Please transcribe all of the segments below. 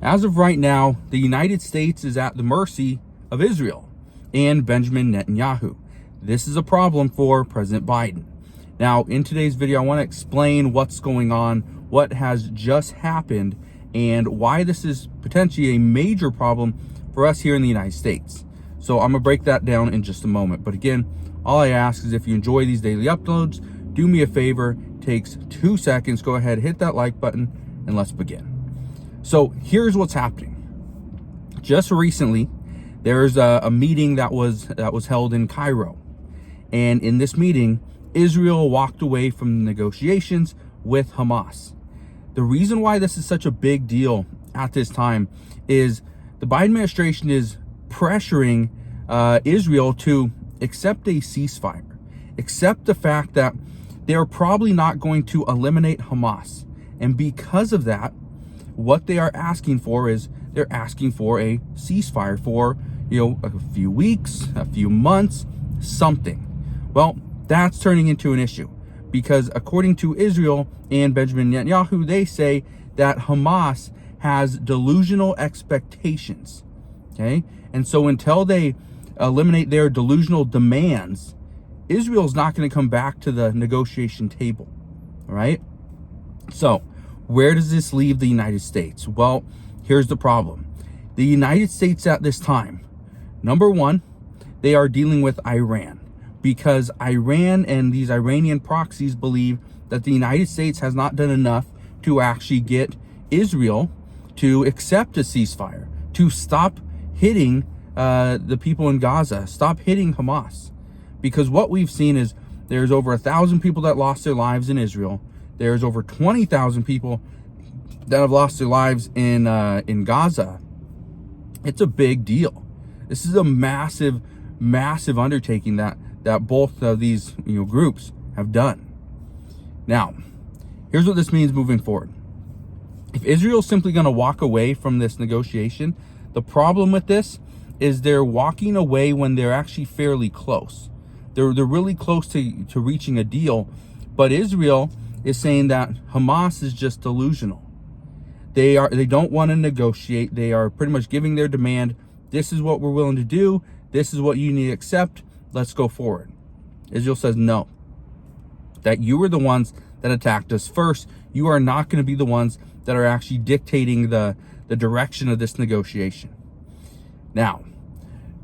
As of right now, the United States is at the mercy of Israel and Benjamin Netanyahu. This is a problem for President Biden. Now, in today's video, I want to explain what's going on, what has just happened, and why this is potentially a major problem for us here in the United States. So I'm going to break that down in just a moment. But again, all I ask is if you enjoy these daily uploads, do me a favor, takes 2 seconds, go ahead, hit that like button, and let's begin. So here's what's happening. Just recently, there's a meeting that was held in Cairo. And in this meeting, Israel walked away from the negotiations with Hamas. The reason why this is such a big deal at this time is the Biden administration is pressuring Israel to accept a ceasefire, accept the fact that they're probably not going to eliminate Hamas. And because of that, what they are asking for is they're asking for a ceasefire for, a few weeks, a few months, something. Well, that's turning into an issue because according to Israel and Benjamin Netanyahu, they say that Hamas has delusional expectations. Okay. And so until they eliminate their delusional demands, Israel's not going to come back to the negotiation table. All right. So where does this leave the United States? Well, here's the problem. The United States at this time, number one, they are dealing with Iran because Iran and these Iranian proxies believe that the United States has not done enough to actually get Israel to accept a ceasefire, to stop hitting the people in Gaza, stop hitting Hamas. Because what we've seen is there's over 1,000 people that lost their lives in Israel. There's over 20,000 people that have lost their lives in Gaza. It's a big deal. This is a massive, massive undertaking that both of these groups have done. Now, here's what this means moving forward. If Israel's simply going to walk away from this negotiation, the problem with this is they're walking away when they're actually fairly close. They're really close to reaching a deal, but Israel is saying that Hamas is just delusional. They don't want to negotiate. They are pretty much giving their demand. This is what we're willing to do. This is what you need to accept. Let's go forward. Israel says no. That you were the ones that attacked us first. You are not going to be the ones that are actually dictating the direction of this negotiation. Now,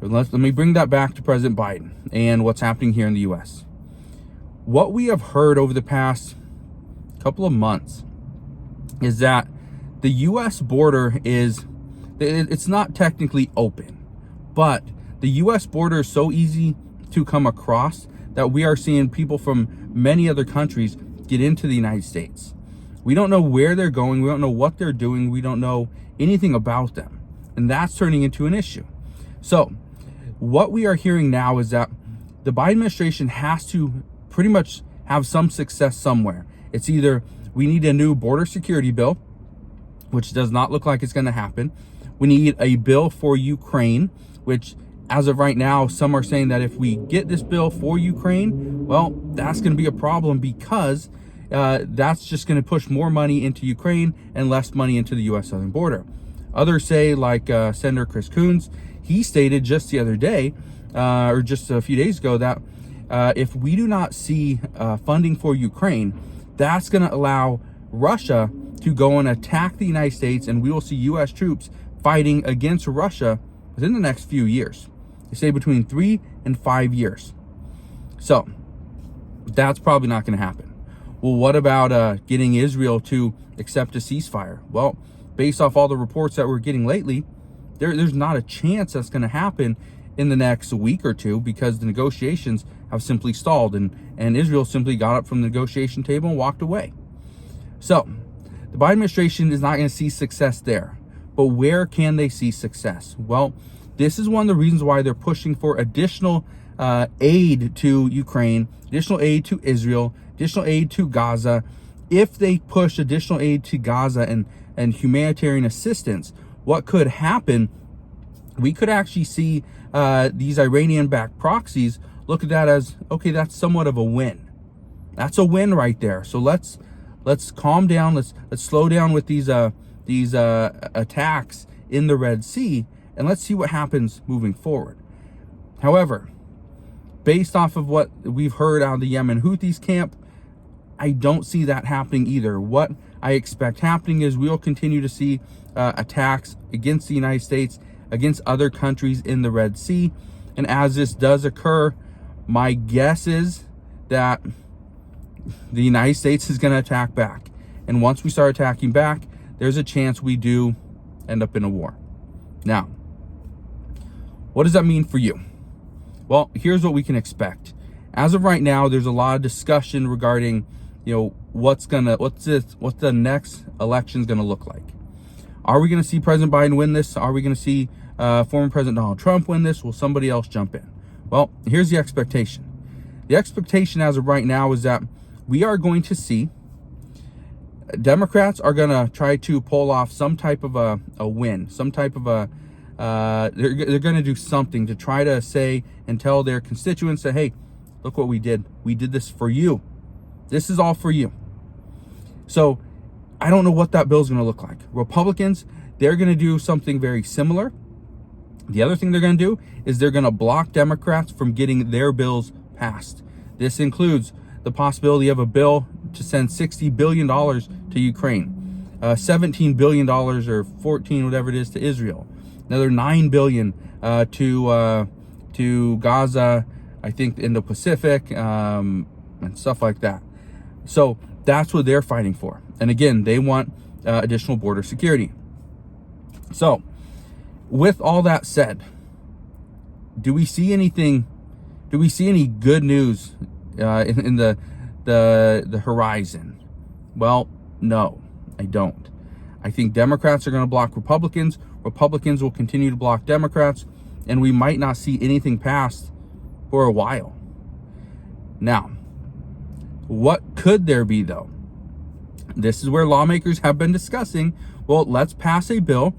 let me bring that back to President Biden and what's happening here in the U.S. What we have heard over the past couple of months is that the U.S. border it's not technically open, but the U.S. border is so easy to come across that we are seeing people from many other countries get into the United States. We don't know where they're going. We don't know what they're doing. We don't know anything about them. And that's turning into an issue. So what we are hearing now is that the Biden administration has to pretty much have some success somewhere. It's either we need a new border security bill, which does not look like it's going to happen. We need a bill for Ukraine, which as of right now, some are saying that if we get this bill for Ukraine, well, that's going to be a problem because that's just going to push more money into Ukraine and less money into the U.S. southern border. Others say, like Senator Chris Coons, he stated just the other day, or just a few days ago, that if we do not see funding for Ukraine, that's going to allow Russia to go and attack the United States, and we will see U.S. troops fighting against Russia within the next few years. They say between 3 and 5 years. So that's probably not going to happen. Well, what about getting Israel to accept a ceasefire? Well, based off all the reports that we're getting lately, there's not a chance that's going to happen in the next week or two because the negotiations have simply stalled and Israel simply got up from the negotiation table and walked away. So the Biden administration is not going to see success there. But where can they see success? Well, this is one of the reasons why they're pushing for additional aid to Ukraine, additional aid to Israel, additional aid to Gaza. If they push additional aid to Gaza and humanitarian assistance, what could happen, we could actually see these Iranian-backed proxies look at that as, okay, that's somewhat of a win. That's a win right there. So let's calm down. Let's slow down with these attacks in the Red Sea, and let's see what happens moving forward. However, based off of what we've heard out of the Yemen Houthis camp, I don't see that happening either. What I expect happening is we'll continue to see attacks against the United States, against other countries in the Red Sea. And as this does occur, my guess is that the United States is going to attack back. And once we start attacking back, there's a chance we do end up in a war. Now, what does that mean for you? Well, here's what we can expect. As of right now, there's a lot of discussion regarding, what's the next election's gonna look like. Are we gonna see President Biden win this? Are we gonna see former President Donald Trump win this? Will somebody else jump in? Well, here's the expectation. The expectation as of right now is that we are going to see Democrats are gonna try to pull off some type of a win, some type of they're gonna do something to try to say and tell their constituents that, hey, look what we did. We did this for you. This is all for you. So I don't know what that bill is going to look like. Republicans, they're going to do something very similar. The other thing they're going to do is they're going to block Democrats from getting their bills passed. This includes the possibility of a bill to send $60 billion to Ukraine, $17 billion or 14, whatever it is, to Israel, another $9 billion to Gaza, I think in the Pacific, and stuff like that. So that's what they're fighting for. And again, they want additional border security. So with all that said, do we see any good news in the horizon? Well, no, I don't. I think Democrats are going to block Republicans. Republicans will continue to block Democrats, and we might not see anything passed for a while. Now, what could there be though? This is where lawmakers have been discussing, well, let's pass a bill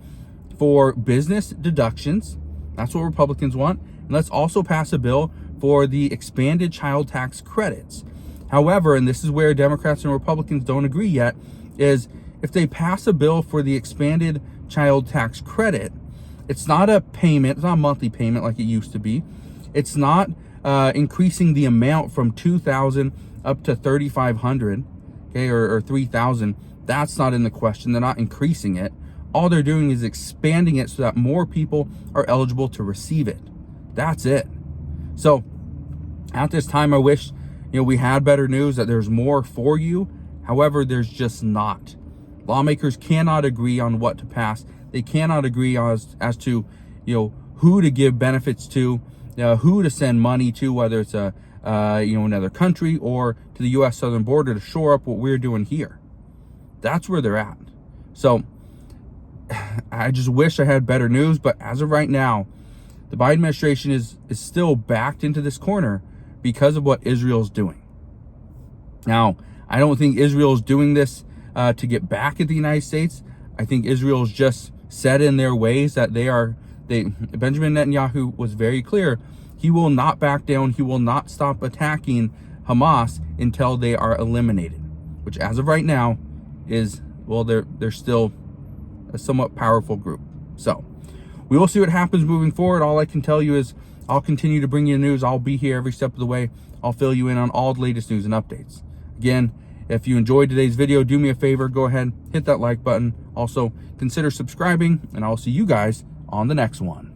for business deductions. That's what Republicans want. And let's also pass a bill for the expanded child tax credits. However, and this is where Democrats and Republicans don't agree yet, is if they pass a bill for the expanded child tax credit, it's not a payment, it's not a monthly payment like it used to be. It's not increasing the amount from $2,000 up to $3,500, okay, or $3,000. That's not in the question. They're not increasing it. All they're doing is expanding it so that more people are eligible to receive it. That's it. So at this time, I wish we had better news, that there's more for you. However, there's just not. Lawmakers cannot agree on what to pass. They cannot agree as to who to give benefits to, who to send money to, whether it's another country or to the U.S. southern border to shore up what we're doing here. That's where they're at. So I just wish I had better news, but as of right now, the Biden administration is still backed into this corner because of what Israel's doing. Now, I don't think Israel's doing this to get back at the United States. I think Israel's just set in their ways that Benjamin Netanyahu was very clear. He will not back down. He will not stop attacking Hamas until they are eliminated, which as of right now is, well, they're still a somewhat powerful group. So we will see what happens moving forward. All I can tell you is I'll continue to bring you news. I'll be here every step of the way. I'll fill you in on all the latest news and updates. Again, if you enjoyed today's video, do me a favor, go ahead, hit that like button. Also, consider subscribing, and I'll see you guys on the next one.